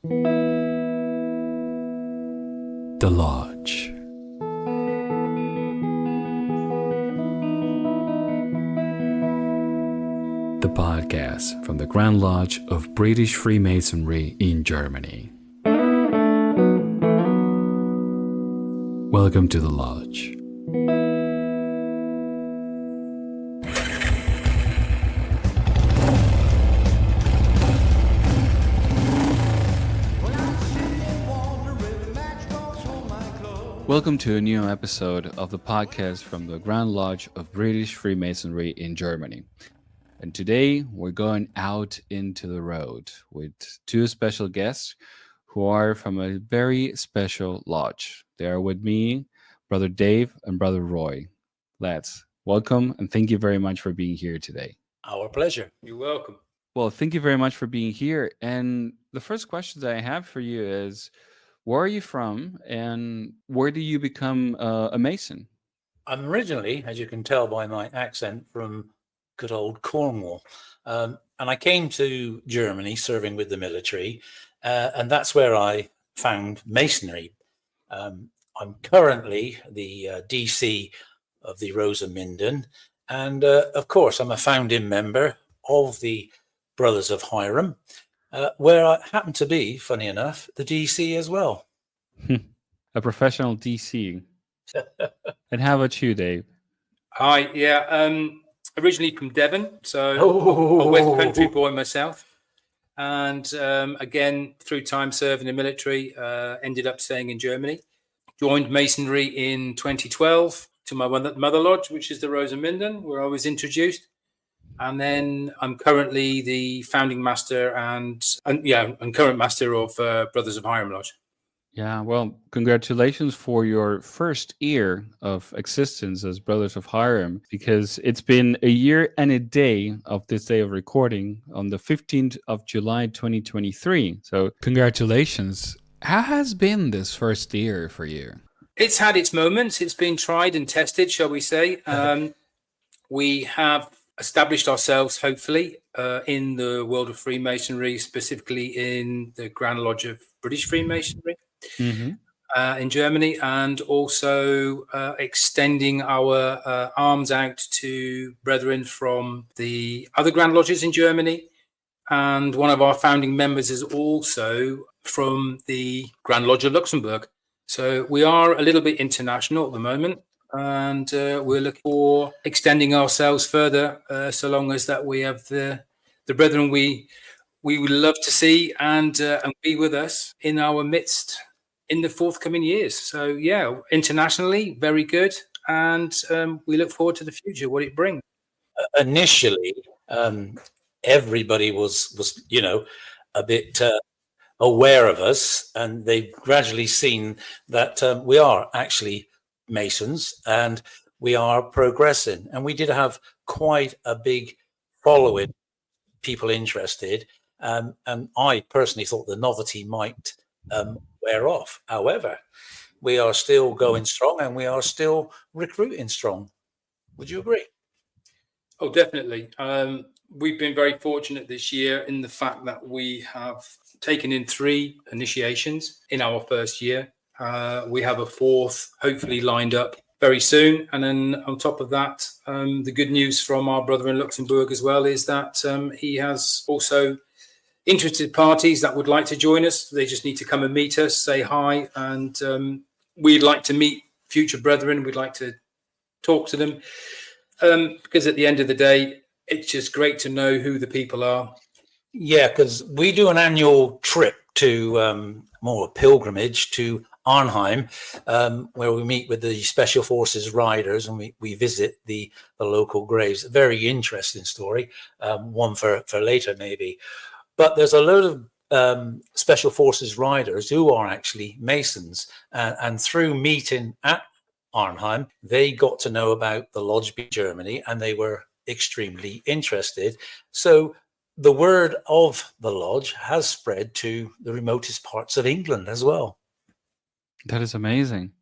The Lodge. The podcast from the Grand Lodge of British Freemasonry in Germany. Welcome to the Lodge. Welcome to a new episode of the podcast from the Grand Lodge of British Freemasonry in Germany. And today we're going out into the road with two special guests who are from a very special lodge. They are with me, Brother Dave and Brother Roy. Lads, welcome and thank you very much for being here today. Our pleasure. You're welcome. Well, thank you very much for being here. And the first question that I have for you is, where are you from and where do you become a Mason? I'm originally, as you can tell by my accent, from good old Cornwall. And I came to Germany serving with the military, and that's where I found Masonry. I'm currently the DC of the Rosenminden, and of course, I'm a founding member of the Brothers of Hiram, where I happen to be, funny enough, the DC as well. A professional DC. And how about you, Dave? Hi, originally from Devon, so a West Country boy myself. And again, through time serving in the military, ended up staying in Germany. Joined Masonry in 2012 to my mother lodge, which is the Rosenminden, where I was introduced. And then I'm currently the founding master and current master of Brothers of Hiram Lodge. Yeah, well, congratulations for your first year of existence as Brothers of Hiram, because it's been a year and a day of this day of recording on the 15th of July, 2023. So congratulations. How has been this first year for you? It's had its moments. It's been tried and tested, shall we say. We have established ourselves, hopefully, in the world of Freemasonry, specifically in the Grand Lodge of British Freemasonry. Mm-hmm. In Germany, and also extending our arms out to brethren from the other Grand Lodges in Germany. And one of our founding members is also from the Grand Lodge of Luxembourg. So we are a little bit international at the moment, and we're looking for extending ourselves further, so long as that we have the brethren we would love to see and be with us in our midst in the forthcoming years. So yeah, internationally, very good. And we look forward to the future, what it brings. Initially, everybody was a bit aware of us, and they've gradually seen that we are actually Masons and we are progressing. And we did have quite a big following, people interested. And I personally thought the novelty might wear off. However, we are still going strong and we are still recruiting strong. Would you agree? Oh, definitely. We've been very fortunate this year in the fact that we have taken in 3 initiations in our first year. We have a 4th hopefully lined up very soon. And then on top of that, the good news from our brother in Luxembourg as well is that he has also interested parties that would like to join us. They just need to come and meet us, say hi, and we'd like to meet future brethren. We'd like to talk to them because at the end of the day, it's just great to know who the people are. Yeah, because we do an annual trip to more a pilgrimage to Arnhem, where we meet with the Special Forces riders and we visit the local graves. A very interesting story, one for later maybe. But there's a load of Special Forces riders who are actually Masons. And through meeting at Arnhem, they got to know about the Lodge in Germany and they were extremely interested. So the word of the Lodge has spread to the remotest parts of England as well. That is amazing.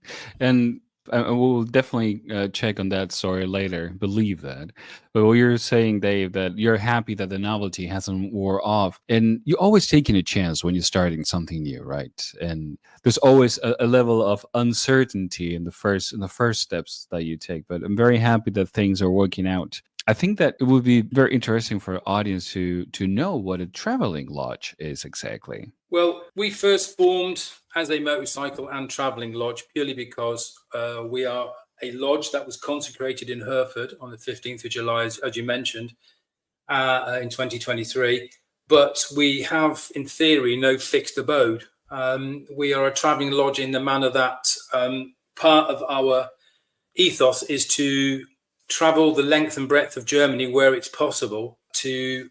And And we'll definitely check on that story later. Believe that. But what you're saying, Dave, that you're happy that the novelty hasn't wore off, and you're always taking a chance when you're starting something new, right? And there's always a level of uncertainty in the first steps that you take. But I'm very happy that things are working out. I think that it would be very interesting for the audience to know what a traveling lodge is exactly. Well, we first formed as a motorcycle and travelling lodge purely because we are a lodge that was consecrated in Hereford on the 15th of July, as you mentioned, in 2023. But we have, in theory, no fixed abode. We are a travelling lodge in the manner that part of our ethos is to travel the length and breadth of Germany where it's possible, to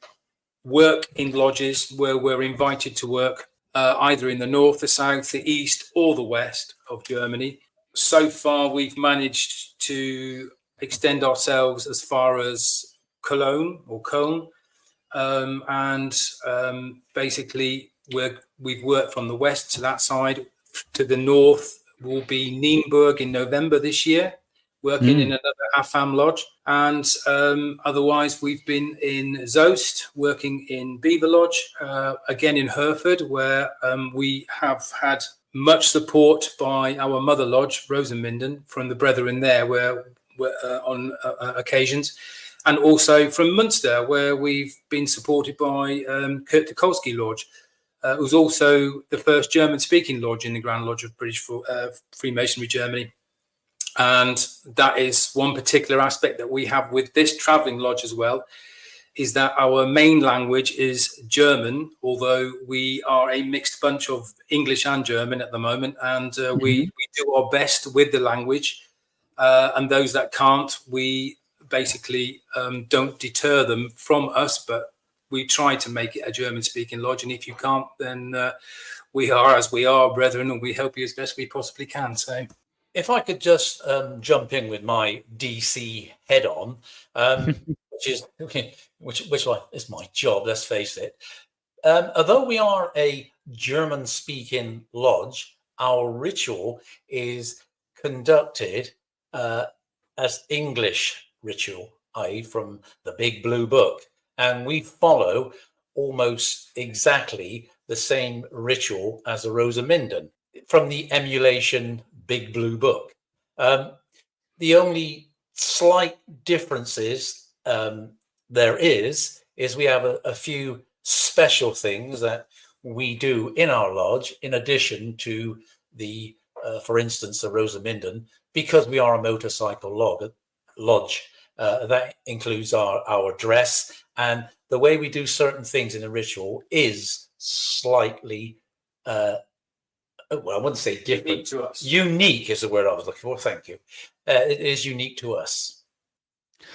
work in lodges where we're invited to work, either in the north, the south, the east, or the west of Germany. So far, we've managed to extend ourselves as far as Cologne or Köln, and basically we've worked from the west to that side. To the north will be Nienburg in November this year, working in another AFAM lodge. And otherwise, we've been in Zoast, working in Beaver Lodge, again in Hereford, where we have had much support by our mother lodge, Rosenminden, from the brethren there, where on occasions. And also from Munster, where we've been supported by Kurt Tucholsky Lodge, who's also the first German-speaking lodge in the Grand Lodge of British Freemasonry Germany. And that is one particular aspect that we have with this travelling lodge as well, is that our main language is German, although we are a mixed bunch of English and German at the moment. And we do our best with the language. And those that can't, we basically don't deter them from us, but we try to make it a German-speaking lodge. And if you can't, then we are as we are, brethren, and we help you as best we possibly can. So, if I could just jump in with my DC head on, which is my job, let's face it. Although we are a German-speaking lodge, our ritual is conducted as English ritual, i.e. from the Big Blue Book. And we follow almost exactly the same ritual as the Rosenminden from the emulation Big Blue Book. The only slight differences there is we have a few special things that we do in our lodge, in addition to the, for instance, the Rosenminden, because we are a motorcycle lodge. That includes our dress, and the way we do certain things in the ritual is slightly well, I wouldn't say different. unique to us. Unique is the word I was looking for. Thank you. It is unique to us.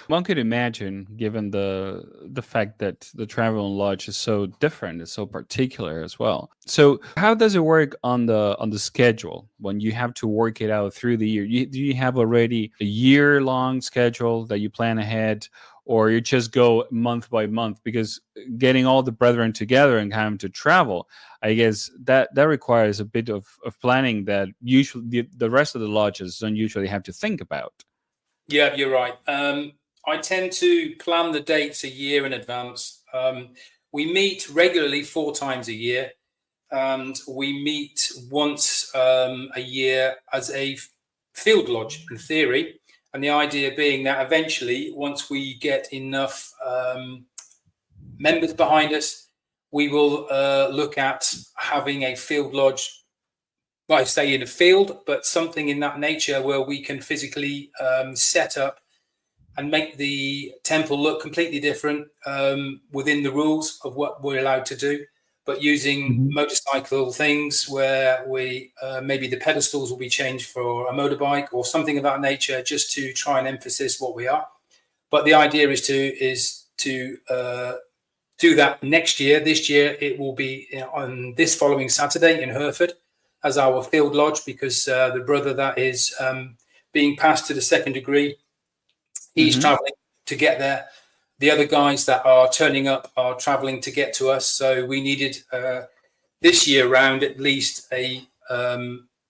One could imagine, given the fact that the travel lodge is so different, it's so particular as well. So, how does it work on the schedule when you have to work it out through the year? Do you have already a year-long schedule that you plan ahead, or you just go month by month? Because getting all the brethren together and having to travel, I guess that requires a bit of planning that usually the rest of the lodges don't usually have to think about. Yeah, you're right. I tend to plan the dates a year in advance. We meet regularly 4 times a year, and we meet once a year as a field lodge in theory. And the idea being that eventually, once we get enough members behind us, we will look at having a field lodge, I say in a field, but something in that nature where we can physically set up and make the temple look completely different within the rules of what we're allowed to do, but using motorcycle things where we maybe the pedestals will be changed for a motorbike or something of that nature, just to try and emphasize what we are. But the idea is to do that next year. This year it will be on this following Saturday in Hereford as our field lodge, because the brother that is being passed to the second degree, he's traveling to get there. The other guys that are turning up are traveling to get to us. So we needed this year round at least a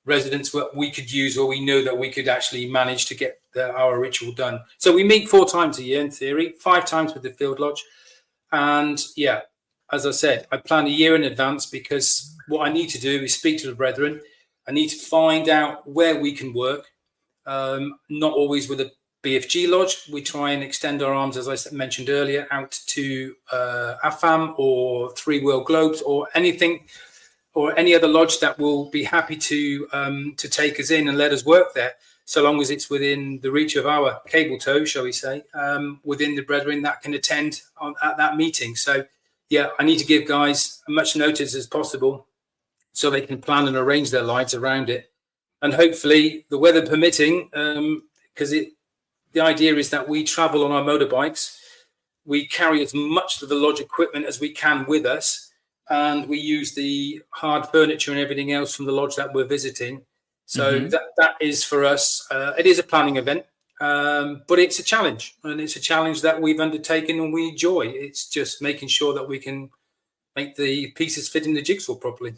residents what we could use, or we know that we could actually manage to get our ritual done. So we meet 4 times a year in theory, 5 times with the field lodge. And yeah, as I said, I plan a year in advance, because what I need to do is speak to the brethren. I need to find out where we can work. Not always with a BFG lodge. We try and extend our arms, as I mentioned earlier, out to AFAM or 3 World Globes or anything, or any other lodge that will be happy to take us in and let us work there, so long as it's within the reach of our cable toe, shall we say, within the brethren that can attend at that meeting. So yeah, I need to give guys as much notice as possible so they can plan and arrange their lives around it. And hopefully, the weather permitting, because the idea is that we travel on our motorbikes, we carry as much of the lodge equipment as we can with us, and we use the hard furniture and everything else from the lodge that we're visiting. So that is for us. It is a planning event, but it's a challenge, and it's a challenge that we've undertaken and we enjoy. It's just making sure that we can make the pieces fit in the jigsaw properly.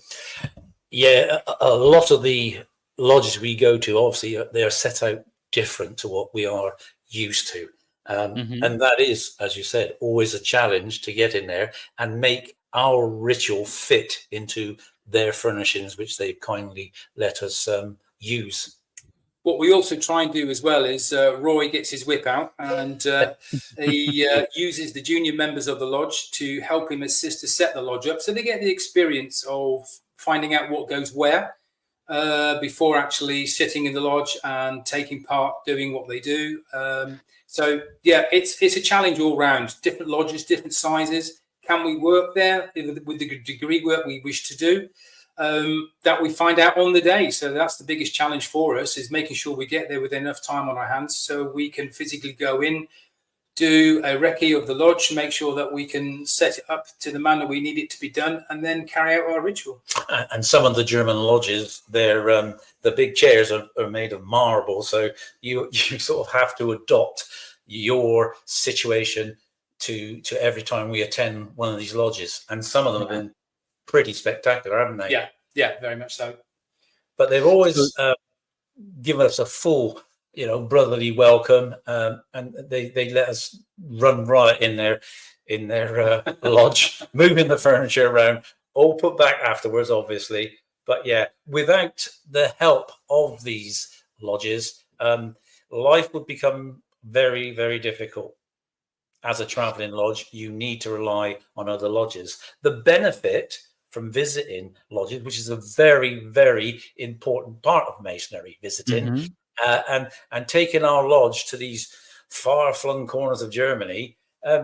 Yeah, a lot of the lodges we go to, obviously, they are set out different to what we are used to. And that is, as you said, always a challenge to get in there and make our ritual fit into their furnishings, which they kindly let us use. What we also try and do as well is Roy gets his whip out, and he uses the junior members of the lodge to help him assist to set the lodge up, so they get the experience of finding out what goes where before actually sitting in the lodge and taking part, doing what they do. So yeah, it's a challenge all round. Different lodges, different sizes. Can we work there with the degree work we wish to do? That we find out on the day. So that's the biggest challenge for us, is making sure we get there with enough time on our hands so we can physically go in, do a recce of the lodge, make sure that we can set it up to the manner we need it to be done, and then carry out our ritual. And some of the German lodges, they're the big chairs are made of marble, so you sort of have to adopt your situation to every time we attend one of these lodges. And some of them have been pretty spectacular, haven't they? Yeah, very much so. But they've always given us a full, brotherly welcome, and they let us run riot in their lodge, moving the furniture around, all put back afterwards, obviously. But yeah, without the help of these lodges, life would become very, very difficult. As a traveling lodge, you need to rely on other lodges. The benefit from visiting lodges, which is a very, very important part of masonry, visiting and taking our lodge to these far-flung corners of Germany,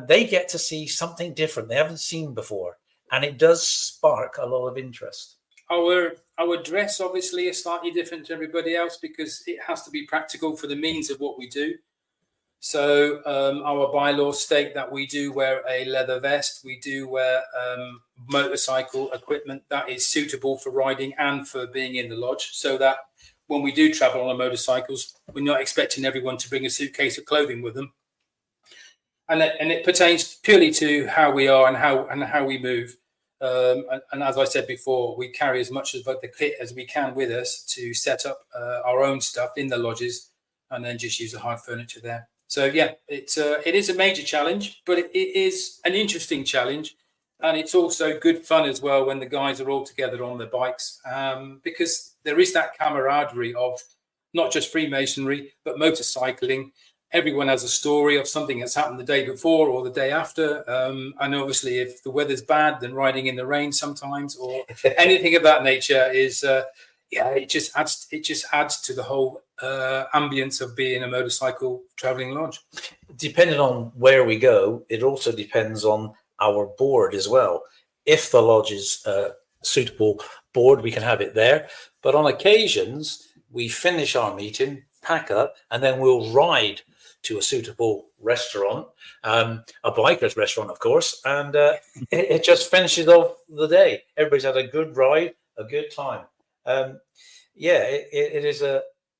they get to see something different they haven't seen before, and it does spark a lot of interest. Our dress obviously is slightly different to everybody else, because it has to be practical for the means of what we do. So our bylaws state that we do wear a leather vest, we do wear motorcycle equipment that is suitable for riding and for being in the lodge, so that when we do travel on our motorcycles, we're not expecting everyone to bring a suitcase of clothing with them. And it pertains purely to how we are and how we move. And as I said before, we carry as much of the kit as we can with us to set up our own stuff in the lodges, and then just use the hard furniture there. So yeah, it is a major challenge, but it is an interesting challenge, and it's also good fun as well when the guys are all together on their bikes, because there is that camaraderie of not just Freemasonry but motorcycling. Everyone has a story of something that's happened the day before or the day after, and obviously if the weather's bad, then riding in the rain sometimes or anything of that nature is it just adds to the whole ambience of being a motorcycle traveling lodge. Depending on where we go, it also depends on our board as well. If the lodge is a suitable board, we can have it there. But on occasions, we finish our meeting, pack up, and then we'll ride to a suitable restaurant, a biker's restaurant, of course, and it just finishes off the day. Everybody's had a good ride, a good time.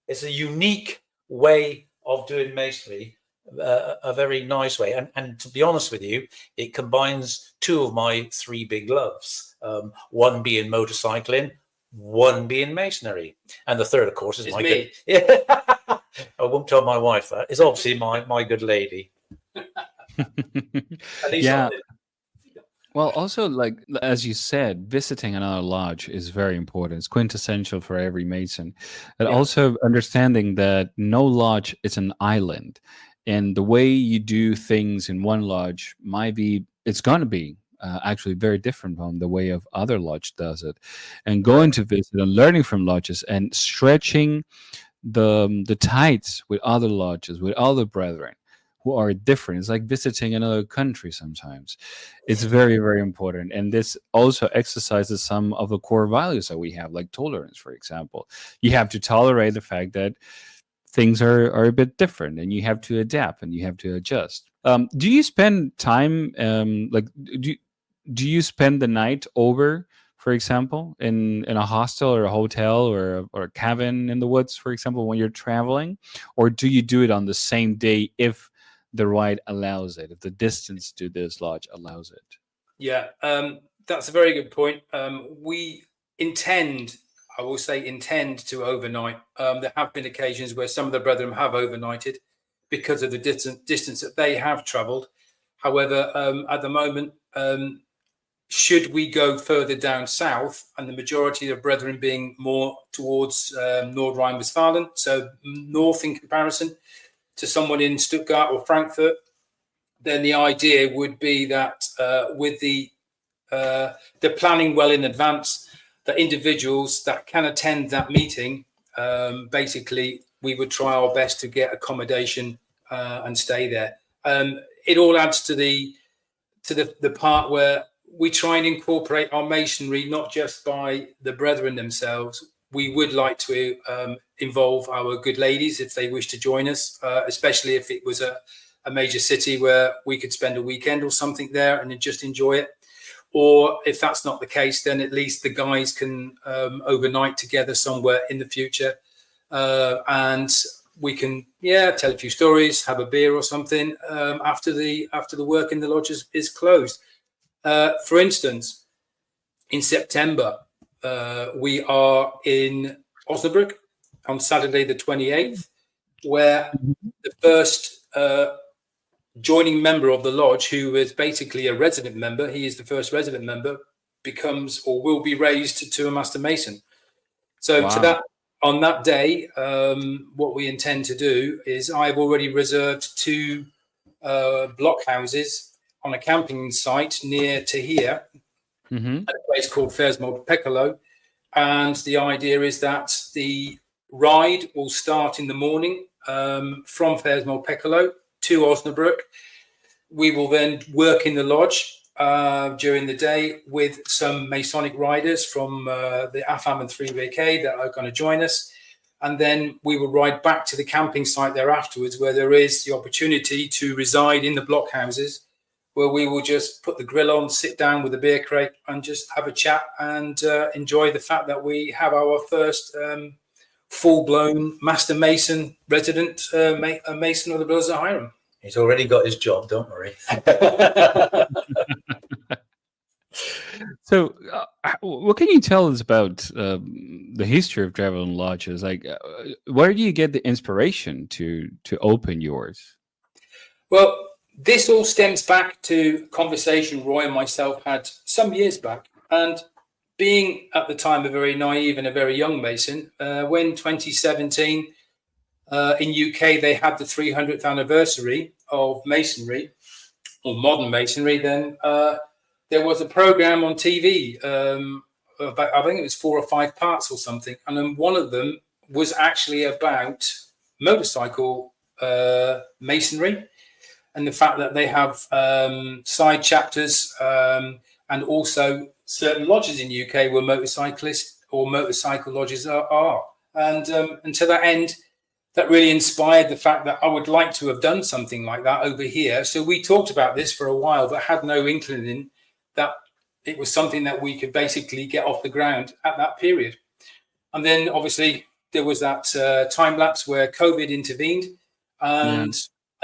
It's a unique way of doing masonry, a very nice way. And to be honest with you, it combines 2 of my 3 big loves. One being motorcycling, one being masonry, and the third, of course, is It's my me. good. Yeah. I won't tell my wife that. It's obviously my good lady. At least Yeah. I did. Well, also, like as you said, visiting another lodge is very important. It's quintessential for every Mason. And Yeah. also understanding that no lodge is an island, and the way you do things in one lodge might be, it's going to be actually very different from the way of other lodge does it. And going to visit and learning from lodges and stretching the tides with other lodges, with other brethren who are different. It's like visiting another country sometimes. It's very, very important. And this also exercises some of the core values that we have, like tolerance, for example. You have to tolerate the fact that things are a bit different, and you have to adapt and you have to adjust. Do you spend time, do you spend the night over, for example, in a hostel or a hotel or a cabin in the woods, for example, when you're traveling? Or do you do it on the same day if the ride allows it, if the distance to this lodge allows it? Yeah, that's a very good point. We intend, I will say, intend to overnight. There have been occasions where some of the brethren have overnighted because of the distance that they have travelled. However, at the moment, should we go further down south, and the majority of brethren being more towards North Rhine-Westphalia, so north in comparison to someone in Stuttgart or Frankfurt, then the idea would be that with the planning well in advance, that individuals that can attend that meeting, basically, we would try our best to get accommodation and stay there. It all adds to the part where we try and incorporate our masonry, not just by the brethren themselves. We would like to involve our good ladies if they wish to join us, especially if it was a major city where we could spend a weekend or something there and just enjoy it. Or if that's not the case, then at least the guys can overnight together somewhere in the future, and we can tell a few stories, have a beer or something after the work in the lodge is closed. For instance, in September, we are in Osnabrück on Saturday the 28th, where the first joining member of the lodge, who is basically a resident member, he is the first resident member, becomes or will be raised to a Master Mason. So Wow. on that day, what we intend to do is I've already reserved 2 blockhouses on a camping site near to here, Mm-hmm. at a place called Versmold-Pekalo. And the idea is that the ride will start in the morning from Versmold-Pekalo to Osnabrück. We will then work in the lodge during the day with some Masonic riders from the AFAM and 3BK that are going to join us. And then we will ride back to the camping site there afterwards, where there is the opportunity to reside in the blockhouses, where we will just put the grill on, sit down with a beer crate and just have a chat and enjoy the fact that we have our first full-blown Master Mason resident, a Mason of the Brothers of Hiram. He's already got his job, don't worry. So, what can you tell us about the history of traveling lodges? Like, where do you get the inspiration to open yours? Well, this all stems back to a conversation Roy and myself had some years back. And being at the time a very naive and a very young Mason, when 2017 in UK they had the 300th anniversary of Masonry or modern Masonry, then there was a program on TV about, I think it was 4 or 5 parts or something, and then one of them was actually about motorcycle masonry and the fact that they have side chapters and also certain lodges in UK where motorcyclists or motorcycle lodges are. And to that end, that really inspired the fact that I would like to have done something like that over here. So we talked about this for a while, but had no inkling that it was something that we could basically get off the ground at that period. And then obviously there was that time lapse where COVID intervened, and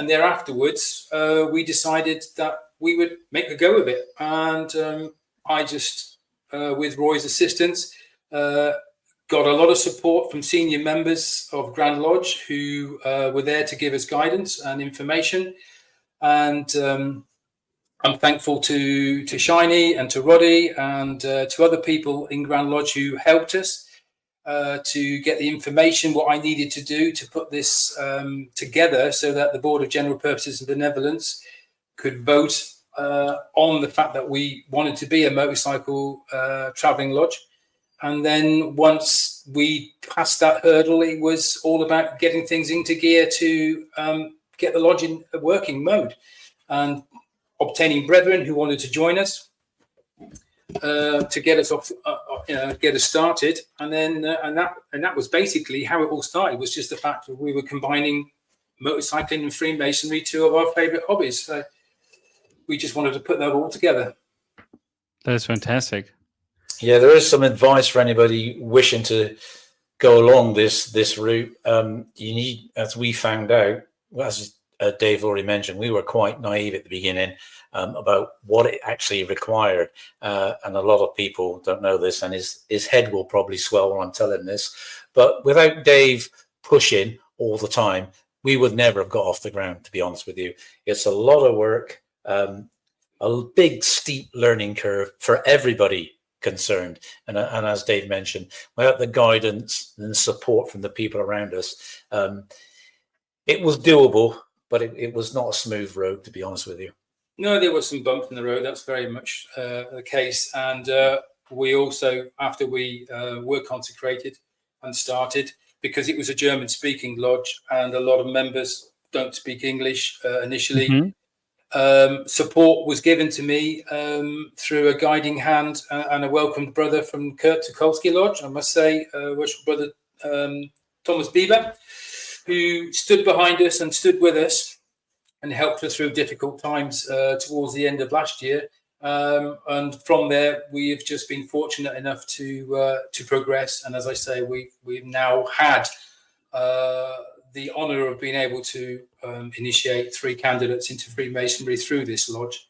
there afterwards we decided that we would make a go of it. And I just, with Roy's assistance, Got a lot of support from senior members of Grand Lodge who were there to give us guidance and information. And I'm thankful to Shiny and to Roddy and to other people in Grand Lodge who helped us to get the information, what I needed to do to put this together so that the Board of General Purposes and Benevolence could vote on the fact that we wanted to be a motorcycle traveling lodge. And then once we passed that hurdle, it was all about getting things into gear to get the lodge in a working mode and obtaining brethren who wanted to join us to get us off, get us started. And then and that was basically how it all started. It was just the fact that we were combining motorcycling and Freemasonry, two of our favorite hobbies. So we just wanted to put that all together. That is fantastic. Yeah, there is some advice for anybody wishing to go along this route. You need, as we found out, as Dave already mentioned, we were quite naive at the beginning about what it actually required. And a lot of people don't know this, and his head will probably swell when I'm telling this. But without Dave pushing all the time, we would never have got off the ground, to be honest with you. It's a lot of work, a big, steep learning curve for everybody concerned. And as Dave mentioned, without the guidance and support from the people around us, it was doable, but it was not a smooth road, to be honest with you. No, there was some bumps in the road. That's very much the case. And we also, after we were consecrated and started, because it was a German-speaking lodge and a lot of members don't speak English initially, support was given to me through a guiding hand and a welcomed brother from Kurt Tukolsky Lodge, I must say, worship brother Thomas Bieber, who stood behind us and stood with us and helped us through difficult times towards the end of last year. And from there, we have just been fortunate enough to progress. And as I say, we've now had the honour of being able to initiate 3 candidates into Freemasonry through this lodge.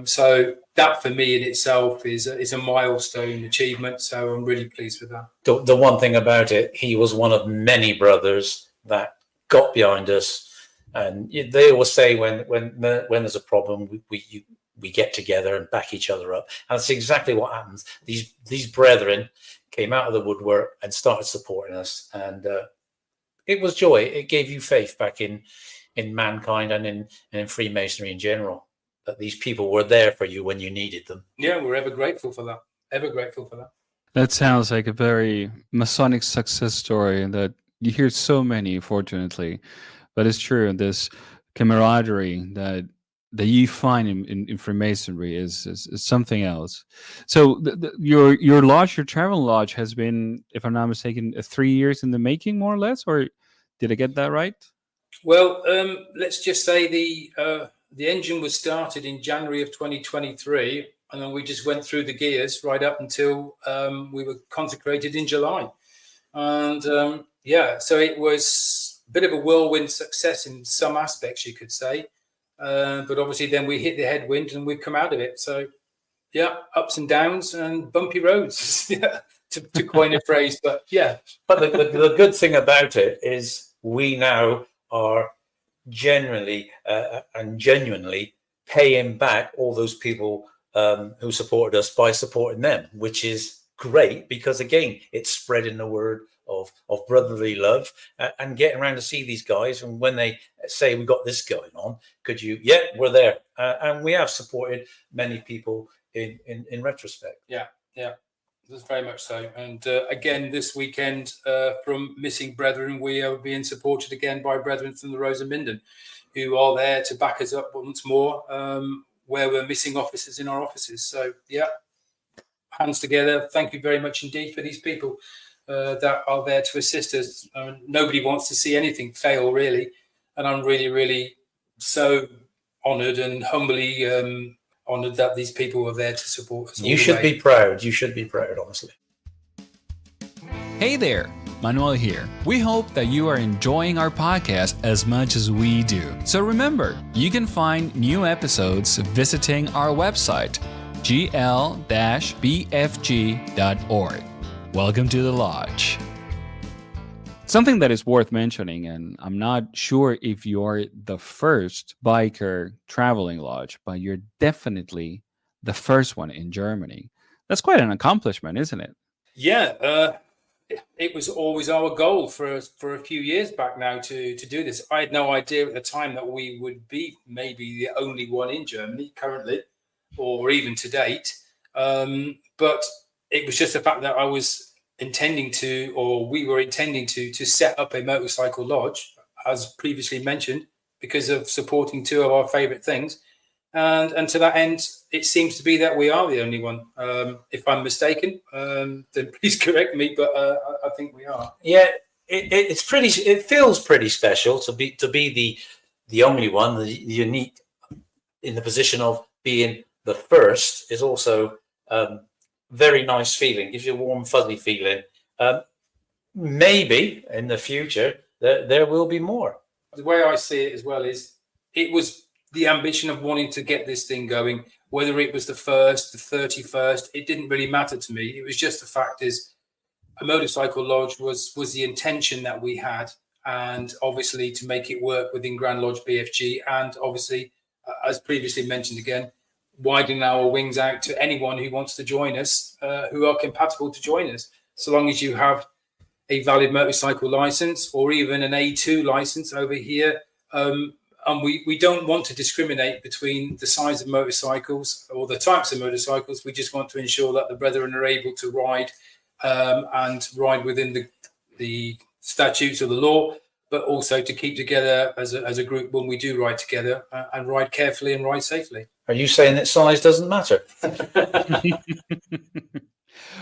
So that, for me in itself, is a milestone achievement. So I'm really pleased with that. The one thing about it, he was one of many brothers that got behind us. And they always say when there's a problem, we get together and back each other up. And that's exactly what happens. These brethren came out of the woodwork and started supporting us. And it was joy. It gave you faith back in mankind and in Freemasonry in general, that these people were there for you when you needed them. Yeah, we're ever grateful for that. Ever grateful for that. That sounds like a very Masonic success story that you hear so many, fortunately. But it's true, this camaraderie that you find in Freemasonry is something else. So your lodge, your travel lodge, has been, if I'm not mistaken, 3 years in the making, more or less, or did I get that right? Well, let's just say the engine was started in January of 2023, and then we just went through the gears right up until we were consecrated in July. And so it was a bit of a whirlwind success in some aspects, you could say. But obviously then we hit the headwind and we've come out of it. So, yeah, ups and downs and bumpy roads, to coin a phrase. But, yeah. But the good thing about it is we now are genuinely paying back all those people who supported us by supporting them, which is great because, again, it's spreading the word of brotherly love and getting around to see these guys. And when they say we got this going on, could you? Yeah, we're there. And we have supported many people in retrospect. Yeah, that's very much so. And again, this weekend from Missing Brethren, we are being supported again by brethren from the Rose of Minden, who are there to back us up once more where we're missing officers in our offices. So, yeah, hands together. Thank you very much indeed for these people that are there to assist us. Nobody wants to see anything fail, really. And I'm really, really so honoured and humbly honoured that these people are there to support us. You should be proud. You should be proud, honestly. Hey there, Manuel here. We hope that you are enjoying our podcast as much as we do. So remember, you can find new episodes visiting our website, gl-bfg.org. Welcome to the lodge. Something that is worth mentioning, and I'm not sure if you're the first biker traveling lodge, but you're definitely the first one in Germany. That's quite an accomplishment, isn't it? Yeah, it was always our goal for a few years back now to do this. I had no idea at the time that we would be maybe the only one in Germany currently, or even to date. But it was just the fact that I was intending to, or we were intending to set up a motorcycle lodge, as previously mentioned, because of supporting two of our favorite things. And to that end, it seems to be that we are the only one. If I'm mistaken, then please correct me, but I think we are. Yeah, it's pretty. It feels pretty special to be the only one, the unique, in the position of being the first. Is also very nice feeling. Gives you a warm, fuzzy feeling. Maybe in the future there will be more. The way I see it as well is it was the ambition of wanting to get this thing going. Whether it was the first, the 31st, it didn't really matter to me. It was just the fact is a motorcycle lodge was the intention that we had, and obviously to make it work within Grand Lodge BFG, and obviously, as previously mentioned again, widening our wings out to anyone who wants to join us, who are compatible to join us, so long as you have a valid motorcycle license or even an A2 license over here. And we don't want to discriminate between the size of motorcycles or the types of motorcycles. We just want to ensure that the brethren are able to ride and ride within the statutes of the law, but also to keep together as a group when we do ride together, and ride carefully and ride safely. Are you saying that size doesn't matter?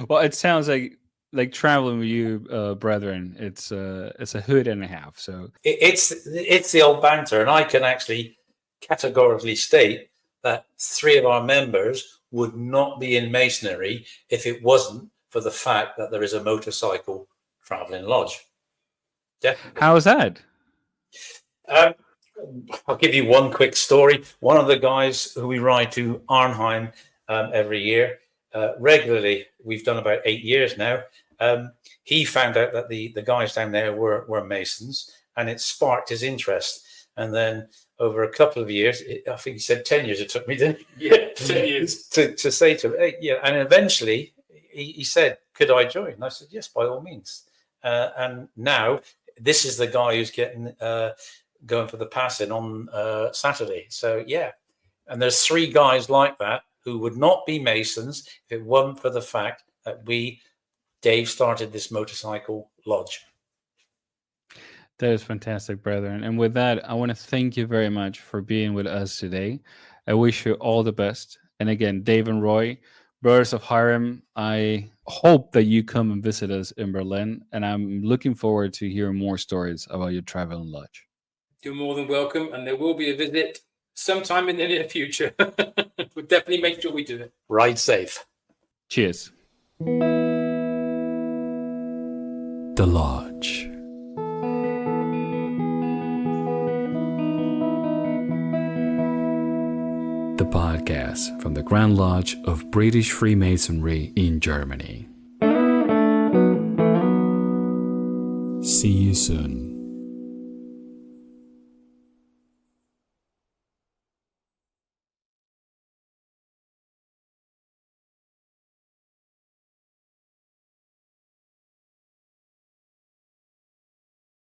Well, it sounds like traveling with you, brethren. It's a hood and a half. So It's the old banter, and I can actually categorically state that 3 of our members would not be in Masonry if it wasn't for the fact that there is a motorcycle traveling lodge. Definitely. how is that? I'll give you one quick story. One of the guys who we ride to Arnhem every year, regularly, we've done about 8 years now. He found out that the guys down there were Masons, and it sparked his interest. And then over a couple of years, I think he said 10 years it took me to 10 years to say to him, hey, yeah. And eventually he said, could I join? And I said, yes, by all means. And now this is the guy who's getting going for the passing on Saturday. So yeah, and there's 3 guys like that who would not be Masons if it wasn't for the fact that Dave started this motorcycle lodge. That is fantastic, brethren. And with that, I want to thank you very much for being with us today. I wish you all the best. And again, Dave and Roy, Brothers of Hiram, I hope that you come and visit us in Berlin. And I'm looking forward to hearing more stories about your traveling lodge. You're more than welcome, and there will be a visit sometime in the near future. We'll definitely make sure we do it. Ride safe. Cheers. The Lodge. The podcast from the Grand Lodge of British Freemasonry in Germany. See you soon.